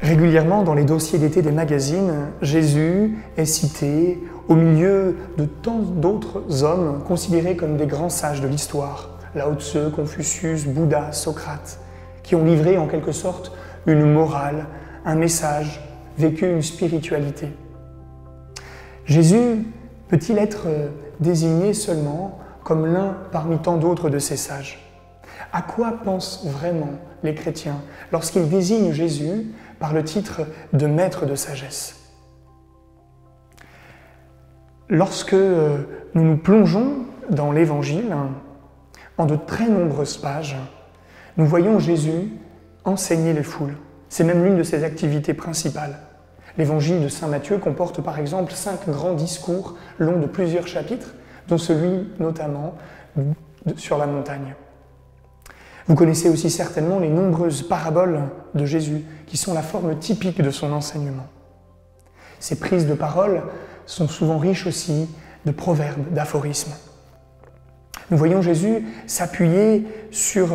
Régulièrement, dans les dossiers d'été des magazines, Jésus est cité au milieu de tant d'autres hommes considérés comme des grands sages de l'histoire, Lao Tse, Confucius, Bouddha, Socrate, qui ont livré en quelque sorte une morale, un message, vécu une spiritualité. Jésus peut-il être désigné seulement comme l'un parmi tant d'autres de ces sages? À quoi pensent vraiment les chrétiens lorsqu'ils désignent Jésus par le titre de maître de sagesse? Lorsque nous nous plongeons dans l'Évangile, en de très nombreuses pages, nous voyons Jésus enseigner les foules. C'est même l'une de ses activités principales. L'Évangile de saint Matthieu comporte par exemple 5 grands discours longs de plusieurs chapitres, dont celui notamment sur la montagne. Vous connaissez aussi certainement les nombreuses paraboles de Jésus, qui sont la forme typique de son enseignement. Ces prises de parole sont souvent riches aussi de proverbes, d'aphorismes. Nous voyons Jésus s'appuyer sur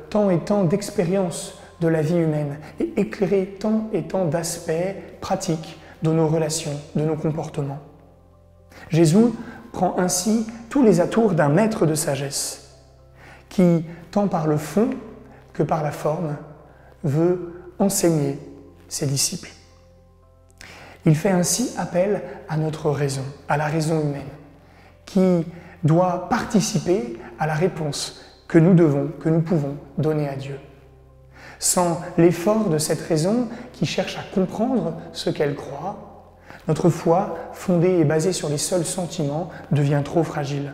tant et tant d'expériences de la vie humaine et éclairer tant et tant d'aspects pratiques de nos relations, de nos comportements. Jésus prend ainsi tous les atours d'un maître de sagesse qui, tant par le fond que par la forme, veut enseigner ses disciples. Il fait ainsi appel à notre raison, à la raison humaine, qui doit participer à la réponse que nous pouvons donner à Dieu. Sans l'effort de cette raison qui cherche à comprendre ce qu'elle croit, notre foi, fondée et basée sur les seuls sentiments, devient trop fragile.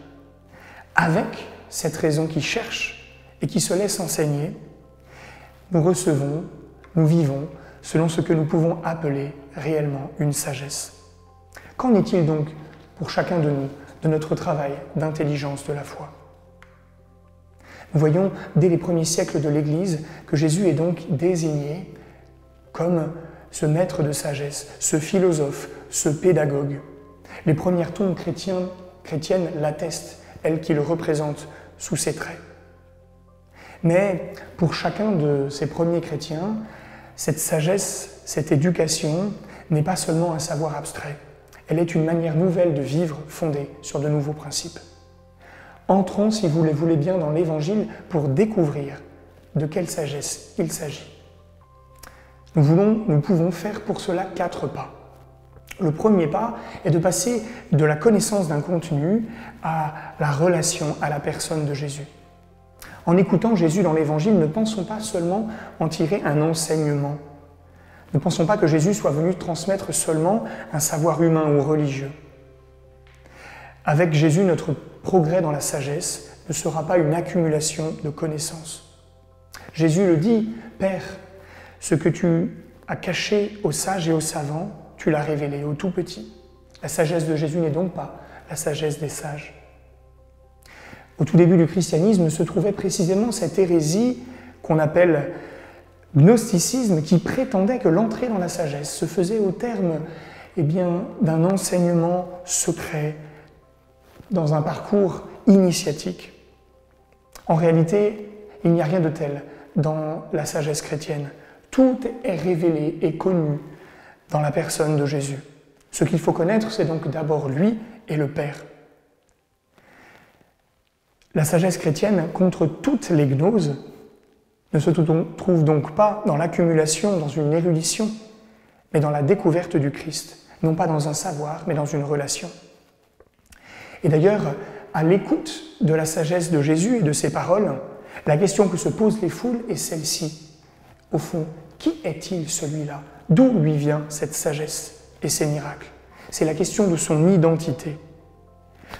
Avec cette raison qui cherche et qui se laisse enseigner, nous recevons, nous vivons selon ce que nous pouvons appeler réellement une sagesse. Qu'en est-il donc pour chacun de nous de notre travail d'intelligence de la foi? Nous voyons dès les premiers siècles de l'Église que Jésus est donc désigné comme ce maître de sagesse, ce philosophe, ce pédagogue. Les premières tombes chrétiennes l'attestent, elles qui le représentent sous ses traits. Mais pour chacun de ces premiers chrétiens, cette sagesse, cette éducation n'est pas seulement un savoir abstrait. Elle est une manière nouvelle de vivre fondée sur de nouveaux principes. Entrons, si vous le voulez bien, dans l'Évangile pour découvrir de quelle sagesse il s'agit. Nous pouvons faire pour cela 4 pas. Le premier pas est de passer de la connaissance d'un contenu à la relation, à la personne de Jésus. En écoutant Jésus dans l'Évangile, ne pensons pas seulement en tirer un enseignement. Ne pensons pas que Jésus soit venu transmettre seulement un savoir humain ou religieux. Avec Jésus, notre progrès dans la sagesse ne sera pas une accumulation de connaissances. Jésus le dit, « Père, ce que tu as caché aux sages et aux savants, tu l'as révélé aux tout petits. » La sagesse de Jésus n'est donc pas la sagesse des sages. Au tout début du christianisme se trouvait précisément cette hérésie qu'on appelle gnosticisme, qui prétendait que l'entrée dans la sagesse se faisait au terme d'un enseignement secret, dans un parcours initiatique. En réalité, il n'y a rien de tel dans la sagesse chrétienne. Tout est révélé et connu dans la personne de Jésus. Ce qu'il faut connaître, c'est donc d'abord lui et le Père. La sagesse chrétienne, contre toutes les gnoses, ne se trouve donc pas dans l'accumulation, dans une érudition, mais dans la découverte du Christ, non pas dans un savoir, mais dans une relation. Et d'ailleurs, à l'écoute de la sagesse de Jésus et de ses paroles, la question que se posent les foules est celle-ci. Au fond, qui est-il celui-là? D'où lui vient cette sagesse et ces miracles? C'est la question de son identité.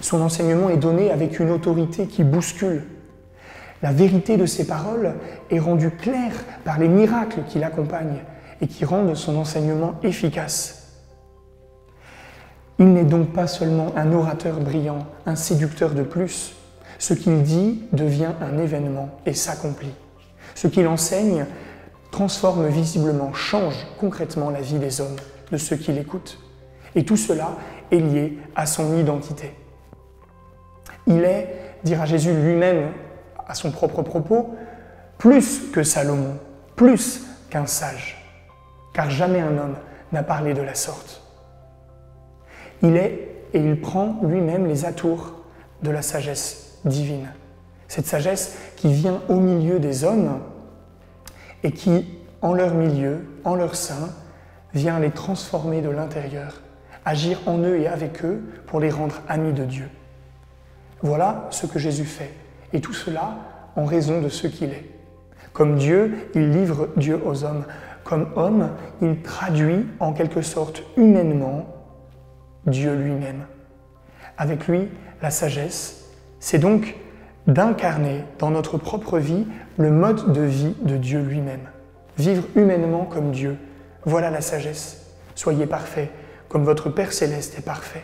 Son enseignement est donné avec une autorité qui bouscule. La vérité de ses paroles est rendue claire par les miracles qui l'accompagnent et qui rendent son enseignement efficace. Il n'est donc pas seulement un orateur brillant, un séducteur de plus. Ce qu'il dit devient un événement et s'accomplit. Ce qu'il enseigne transforme visiblement, change concrètement la vie des hommes, de ceux qui l'écoutent. Et tout cela est lié à son identité. Il est, dira Jésus lui-même à son propre propos, plus que Salomon, plus qu'un sage. car jamais un homme n'a parlé de la sorte. Il est et il prend lui-même les atours de la sagesse divine. Cette sagesse qui vient au milieu des hommes et qui, en leur milieu, en leur sein, vient les transformer de l'intérieur, agir en eux et avec eux pour les rendre amis de Dieu. Voilà ce que Jésus fait, et tout cela en raison de ce qu'il est. Comme Dieu, il livre Dieu aux hommes. Comme homme, il traduit en quelque sorte humainement Dieu lui-même. Avec lui, la sagesse, c'est donc d'incarner dans notre propre vie le mode de vie de Dieu lui-même. Vivre humainement comme Dieu, voilà la sagesse. Soyez parfaits, comme votre Père Céleste est parfait.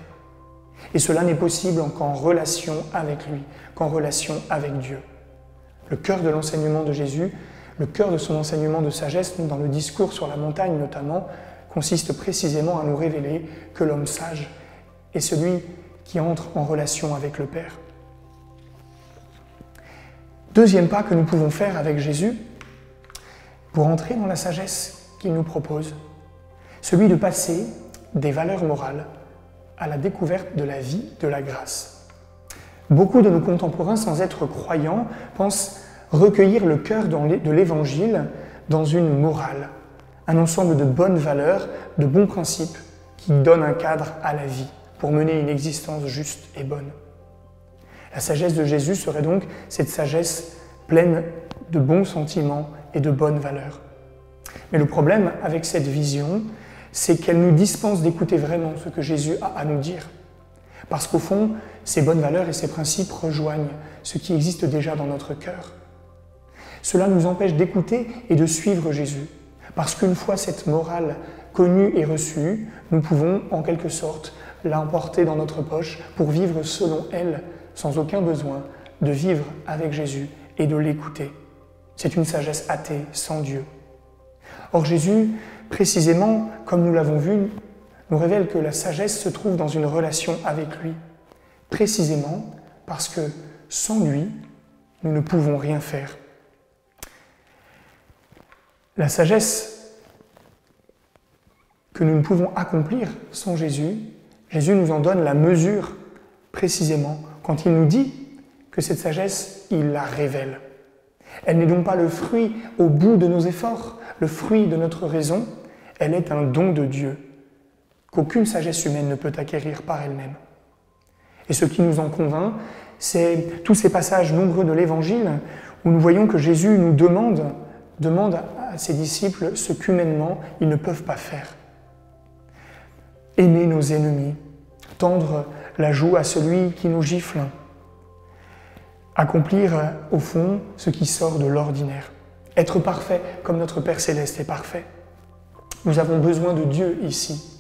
Et cela n'est possible qu'en relation avec lui, qu'en relation avec Dieu. Le cœur de l'enseignement de Jésus, le cœur de son enseignement de sagesse, dans le discours sur la montagne notamment, consiste précisément à nous révéler que l'homme sage est celui qui entre en relation avec le Père. Deuxième pas que nous pouvons faire avec Jésus pour entrer dans la sagesse qu'il nous propose, celui de passer des valeurs morales à la découverte de la vie de la grâce. Beaucoup de nos contemporains, sans être croyants, pensent recueillir le cœur de l'Évangile dans une morale, un ensemble de bonnes valeurs, de bons principes qui donnent un cadre à la vie pour mener une existence juste et bonne. La sagesse de Jésus serait donc cette sagesse pleine de bons sentiments et de bonnes valeurs. Mais le problème avec cette vision, c'est qu'elle nous dispense d'écouter vraiment ce que Jésus a à nous dire. Parce qu'au fond, ces bonnes valeurs et ces principes rejoignent ce qui existe déjà dans notre cœur. Cela nous empêche d'écouter et de suivre Jésus. Parce qu'une fois cette morale connue et reçue, nous pouvons, en quelque sorte, l'emporter dans notre poche pour vivre selon elle, sans aucun besoin de vivre avec Jésus et de l'écouter. C'est une sagesse athée, sans Dieu. Or Jésus, précisément, comme nous l'avons vu, nous révèle que la sagesse se trouve dans une relation avec lui, précisément parce que sans lui, nous ne pouvons rien faire. La sagesse que nous ne pouvons accomplir sans Jésus, Jésus nous en donne la mesure précisément quand il nous dit que cette sagesse, il la révèle. Elle n'est donc pas le fruit au bout de nos efforts, le fruit de notre raison, elle est un don de Dieu, qu'aucune sagesse humaine ne peut acquérir par elle-même. Et ce qui nous en convainc, c'est tous ces passages nombreux de l'Évangile où nous voyons que Jésus nous demande à ses disciples ce qu'humainement ils ne peuvent pas faire. Aimer nos ennemis, tendre la joue à celui qui nous gifle, accomplir au fond ce qui sort de l'ordinaire, être parfait comme notre Père Céleste est parfait. Nous avons besoin de Dieu ici,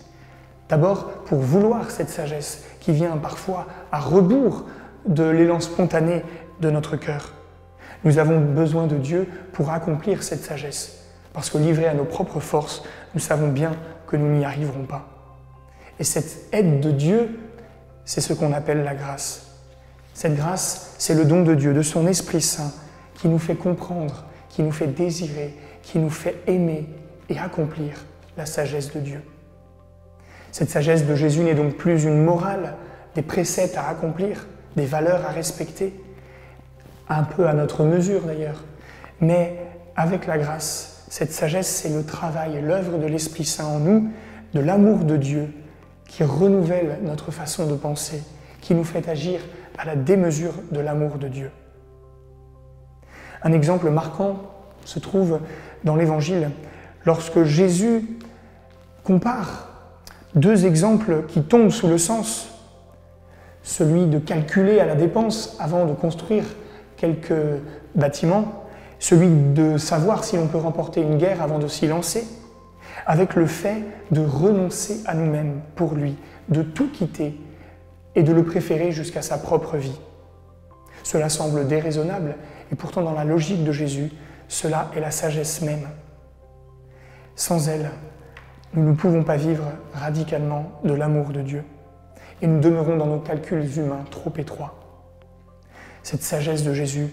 d'abord pour vouloir cette sagesse qui vient parfois à rebours de l'élan spontané de notre cœur. Nous avons besoin de Dieu pour accomplir cette sagesse, parce que livrés à nos propres forces, nous savons bien que nous n'y arriverons pas. Et cette aide de Dieu, c'est ce qu'on appelle la grâce. Cette grâce, c'est le don de Dieu, de son Esprit Saint, qui nous fait comprendre, qui nous fait désirer, qui nous fait aimer et accomplir la sagesse de Dieu. Cette sagesse de Jésus n'est donc plus une morale, des préceptes à accomplir, des valeurs à respecter, un peu à notre mesure d'ailleurs. Mais avec la grâce, cette sagesse, c'est le travail, l'œuvre de l'Esprit Saint en nous, de l'amour de Dieu, qui renouvelle notre façon de penser, qui nous fait agir à la démesure de l'amour de Dieu. Un exemple marquant se trouve dans l'Évangile, lorsque Jésus compare deux exemples qui tombent sous le sens, celui de calculer à la dépense avant de construire quelques bâtiments, celui de savoir si l'on peut remporter une guerre avant de s'y lancer, avec le fait de renoncer à nous-mêmes pour lui, de tout quitter et de le préférer jusqu'à sa propre vie. Cela semble déraisonnable, et pourtant dans la logique de Jésus, cela est la sagesse même. Sans elle, nous ne pouvons pas vivre radicalement de l'amour de Dieu, et nous demeurons dans nos calculs humains trop étroits. Cette sagesse de Jésus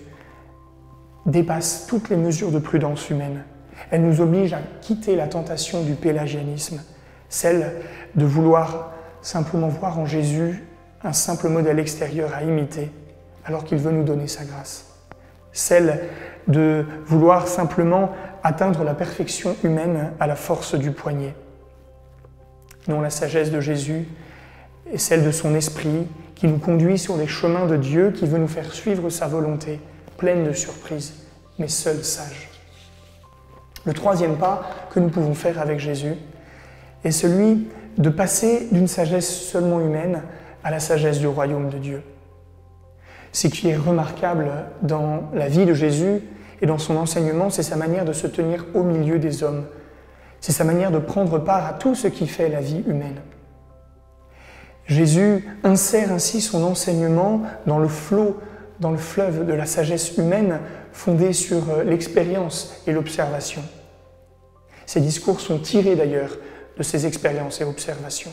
dépasse toutes les mesures de prudence humaine. Elle nous oblige à quitter la tentation du pélagianisme, celle de vouloir simplement voir en Jésus un simple modèle extérieur à imiter, alors qu'il veut nous donner sa grâce. Celle de vouloir simplement atteindre la perfection humaine à la force du poignet. Non, la sagesse de Jésus est celle de son esprit qui nous conduit sur les chemins de Dieu, qui veut nous faire suivre sa volonté, pleine de surprises, mais seul sage. Le troisième pas que nous pouvons faire avec Jésus est celui de passer d'une sagesse seulement humaine à la sagesse du royaume de Dieu. Ce qui est remarquable dans la vie de Jésus et dans son enseignement, c'est sa manière de se tenir au milieu des hommes. C'est sa manière de prendre part à tout ce qui fait la vie humaine. Jésus insère ainsi son enseignement dans le flot, dans le fleuve de la sagesse humaine fondée sur l'expérience et l'observation. Ces discours sont tirés d'ailleurs de ces expériences et observations.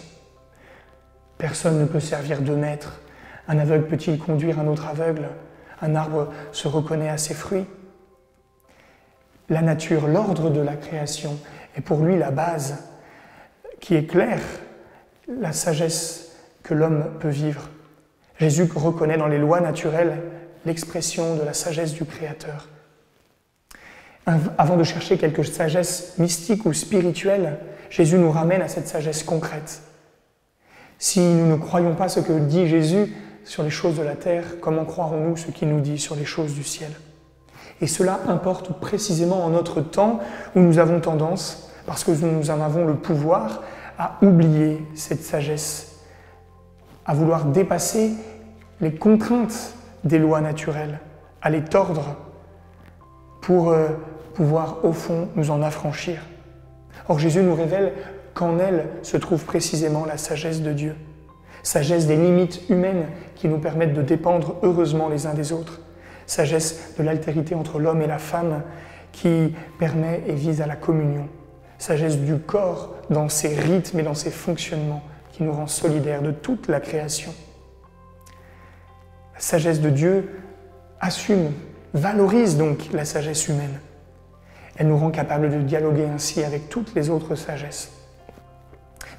Personne ne peut servir de maître. Un aveugle peut-il conduire un autre aveugle? Un arbre se reconnaît à ses fruits. La nature, l'ordre de la création, est pour lui la base qui éclaire la sagesse que l'homme peut vivre. Jésus reconnaît dans les lois naturelles l'expression de la sagesse du Créateur. Avant de chercher quelque sagesse mystique ou spirituelle, Jésus nous ramène à cette sagesse concrète. Si nous ne croyons pas ce que dit Jésus sur les choses de la terre, comment croirons-nous ce qu'il nous dit sur les choses du ciel? Et cela importe précisément en notre temps où nous avons tendance, parce que nous en avons le pouvoir, à oublier cette sagesse, à vouloir dépasser les contraintes des lois naturelles, à les tordre pour pouvoir, au fond, nous en affranchir. Or, Jésus nous révèle qu'en elle se trouve précisément la sagesse de Dieu. Sagesse des limites humaines qui nous permettent de dépendre heureusement les uns des autres. Sagesse de l'altérité entre l'homme et la femme qui permet et vise à la communion. Sagesse du corps dans ses rythmes et dans ses fonctionnements qui nous rend solidaires de toute la création. La sagesse de Dieu assume, valorise donc la sagesse humaine. Elle nous rend capables de dialoguer ainsi avec toutes les autres sagesses.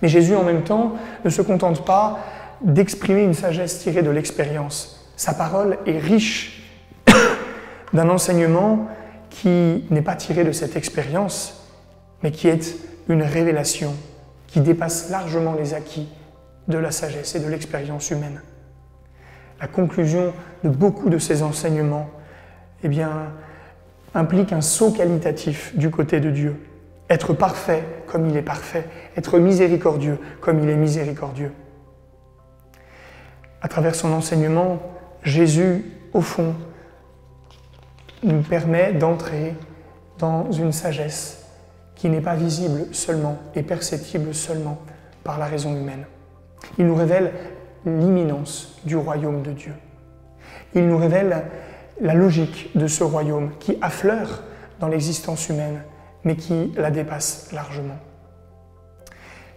Mais Jésus, en même temps, ne se contente pas d'exprimer une sagesse tirée de l'expérience. Sa parole est riche d'un enseignement qui n'est pas tiré de cette expérience, mais qui est une révélation qui dépasse largement les acquis de la sagesse et de l'expérience humaine. La conclusion de beaucoup de ces enseignements, implique un saut qualitatif du côté de Dieu. Être parfait comme il est parfait, être miséricordieux comme il est miséricordieux. À travers son enseignement, Jésus, au fond, nous permet d'entrer dans une sagesse qui n'est pas visible seulement et perceptible seulement par la raison humaine. Il nous révèle l'imminence du royaume de Dieu. Il nous révèle la logique de ce royaume qui affleure dans l'existence humaine, mais qui la dépasse largement.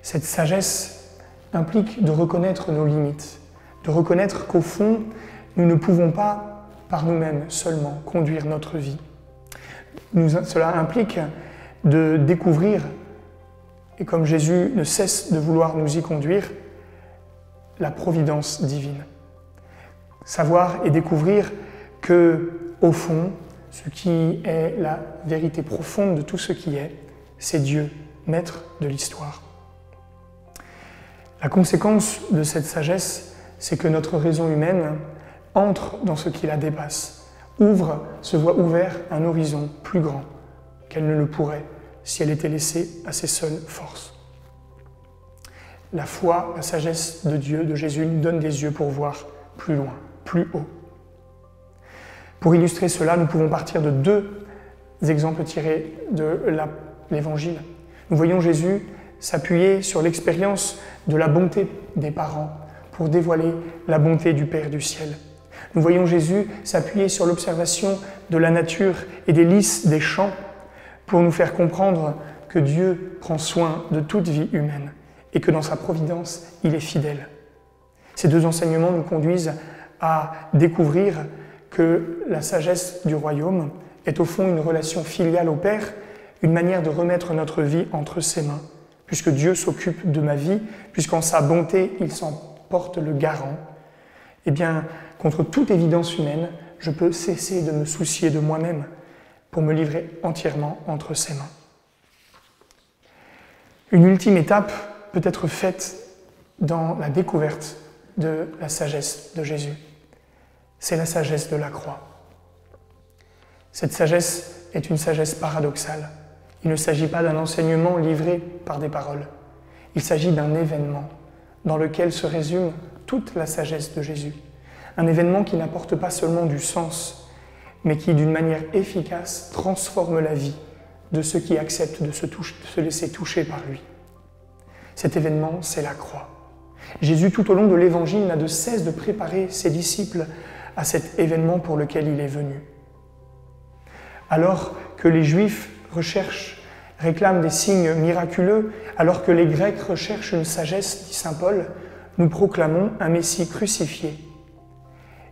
Cette sagesse implique de reconnaître nos limites, de reconnaître qu'au fond, nous ne pouvons pas, par nous-mêmes seulement, conduire notre vie. Cela implique de découvrir, et comme Jésus ne cesse de vouloir nous y conduire, la providence divine. Savoir et découvrir que, au fond, ce qui est la vérité profonde de tout ce qui est, c'est Dieu, maître de l'histoire. La conséquence de cette sagesse, c'est que notre raison humaine entre dans ce qui la dépasse, se voit ouvert un horizon plus grand qu'elle ne le pourrait si elle était laissée à ses seules forces. La foi, la sagesse de Dieu, de Jésus, nous donne des yeux pour voir plus loin, plus haut. Pour illustrer cela, nous pouvons partir de deux exemples tirés de l'Évangile. Nous voyons Jésus s'appuyer sur l'expérience de la bonté des parents pour dévoiler la bonté du Père du ciel. Nous voyons Jésus s'appuyer sur l'observation de la nature et des lys des champs pour nous faire comprendre que Dieu prend soin de toute vie humaine et que dans sa providence, il est fidèle. Ces deux enseignements nous conduisent à découvrir que la sagesse du royaume est au fond une relation filiale au Père, une manière de remettre notre vie entre ses mains, puisque Dieu s'occupe de ma vie, puisqu'en sa bonté, il s'en porte le garant. Eh bien, contre toute évidence humaine, je peux cesser de me soucier de moi-même pour me livrer entièrement entre ses mains. Une ultime étape peut être faite dans la découverte de la sagesse de Jésus. C'est la sagesse de la croix. Cette sagesse est une sagesse paradoxale. Il ne s'agit pas d'un enseignement livré par des paroles. Il s'agit d'un événement dans lequel se résume toute la sagesse de Jésus. Un événement qui n'apporte pas seulement du sens, mais qui, d'une manière efficace, transforme la vie de ceux qui acceptent de se laisser toucher par lui. Cet événement, c'est la croix. Jésus, tout au long de l'Évangile, n'a de cesse de préparer ses disciples à cet événement pour lequel il est venu. Alors que les Juifs réclament des signes miraculeux, alors que les Grecs recherchent une sagesse, dit saint Paul, nous proclamons un Messie crucifié.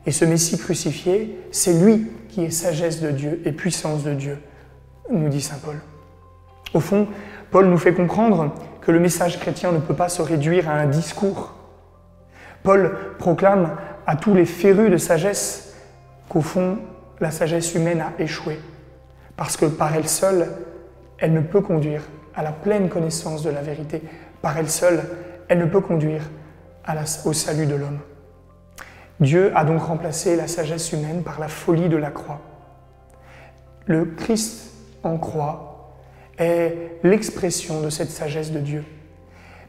Et ce Messie crucifié, c'est lui qui est sagesse de Dieu et puissance de Dieu, nous dit saint Paul. Au fond, Paul nous fait comprendre que le message chrétien ne peut pas se réduire à un discours. Paul proclame à tous les férus de sagesse qu'au fond, la sagesse humaine a échoué, parce que par elle seule, elle ne peut conduire à la pleine connaissance de la vérité. Par elle seule, elle ne peut conduire au salut de l'homme. Dieu a donc remplacé la sagesse humaine par la folie de la croix. Le Christ en croix est l'expression de cette sagesse de Dieu,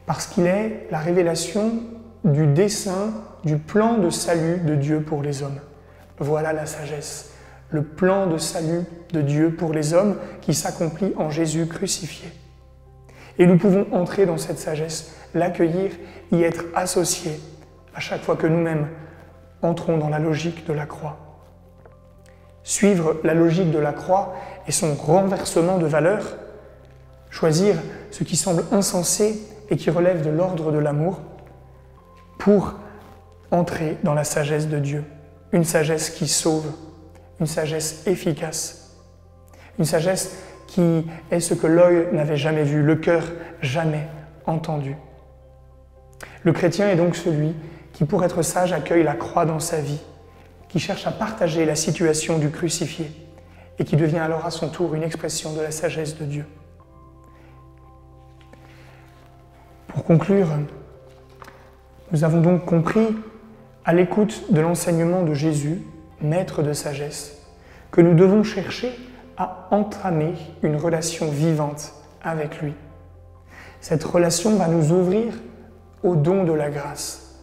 parce qu'il est la révélation du dessein, du plan de salut de Dieu pour les hommes. Voilà la sagesse, le plan de salut de Dieu pour les hommes qui s'accomplit en Jésus crucifié. Et nous pouvons entrer dans cette sagesse, l'accueillir, y être associés à chaque fois que nous-mêmes entrons dans la logique de la croix. Suivre la logique de la croix et son renversement de valeurs, choisir ce qui semble insensé et qui relève de l'ordre de l'amour pour entrer dans la sagesse de Dieu, une sagesse qui sauve, une sagesse efficace, une sagesse qui est ce que l'œil n'avait jamais vu, le cœur jamais entendu. Le chrétien est donc celui qui, pour être sage, accueille la croix dans sa vie, qui cherche à partager la situation du crucifié et qui devient alors à son tour une expression de la sagesse de Dieu. Pour conclure, nous avons donc compris, à l'écoute de l'enseignement de Jésus, maître de sagesse, que nous devons chercher à entamer une relation vivante avec lui. Cette relation va nous ouvrir au don de la grâce,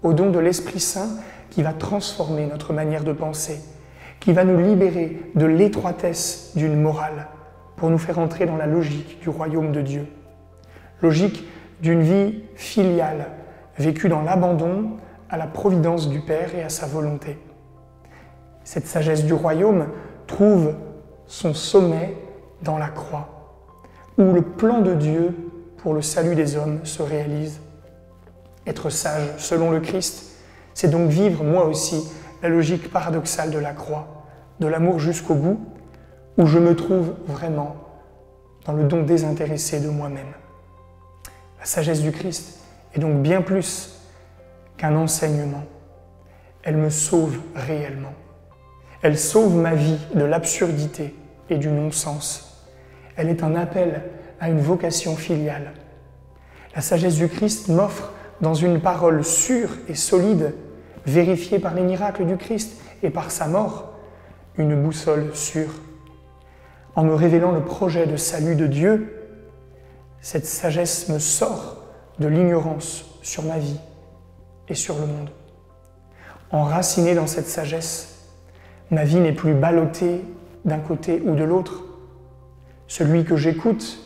au don de l'Esprit Saint qui va transformer notre manière de penser, qui va nous libérer de l'étroitesse d'une morale pour nous faire entrer dans la logique du royaume de Dieu. Logique d'une vie filiale, vécue dans l'abandon à la providence du Père et à sa volonté. Cette sagesse du royaume trouve son sommet dans la croix, où le plan de Dieu pour le salut des hommes se réalise. Être sage selon le Christ, c'est donc vivre moi aussi la logique paradoxale de la croix, de l'amour jusqu'au bout, où je me trouve vraiment dans le don désintéressé de moi-même. La sagesse du Christ est donc bien plus qu'un enseignement. Elle me sauve réellement. Elle sauve ma vie de l'absurdité et du non-sens. Elle est un appel à une vocation filiale. La sagesse du Christ m'offre, dans une parole sûre et solide, vérifiée par les miracles du Christ et par sa mort, une boussole sûre. En me révélant le projet de salut de Dieu, cette sagesse me sort de l'ignorance sur ma vie et sur le monde. Enracinée dans cette sagesse, ma vie n'est plus ballottée d'un côté ou de l'autre. Celui que j'écoute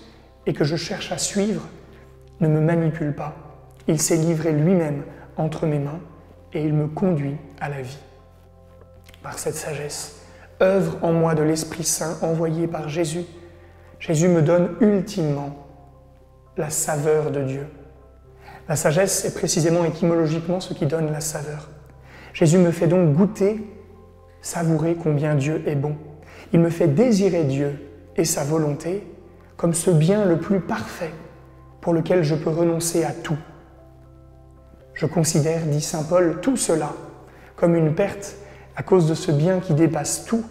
et que je cherche à suivre ne me manipule pas. Il s'est livré lui-même entre mes mains et il me conduit à la vie. Par cette sagesse, œuvre en moi de l'Esprit Saint envoyé par Jésus. Jésus me donne ultimement la saveur de Dieu. La sagesse est précisément étymologiquement ce qui donne la saveur. Jésus me fait donc goûter, savourer combien Dieu est bon. Il me fait désirer Dieu et sa volonté comme ce bien le plus parfait pour lequel je peux renoncer à tout. Je considère, dit saint Paul, tout cela comme une perte à cause de ce bien qui dépasse tout,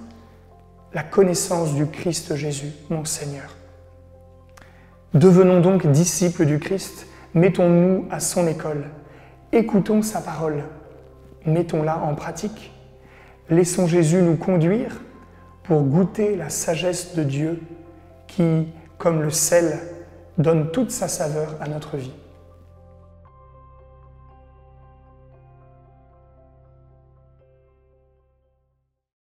la connaissance du Christ Jésus, mon Seigneur. Devenons donc disciples du Christ, mettons-nous à son école, écoutons sa parole, mettons-la en pratique, laissons Jésus nous conduire pour goûter la sagesse de Dieu qui, comme le sel, donne toute sa saveur à notre vie.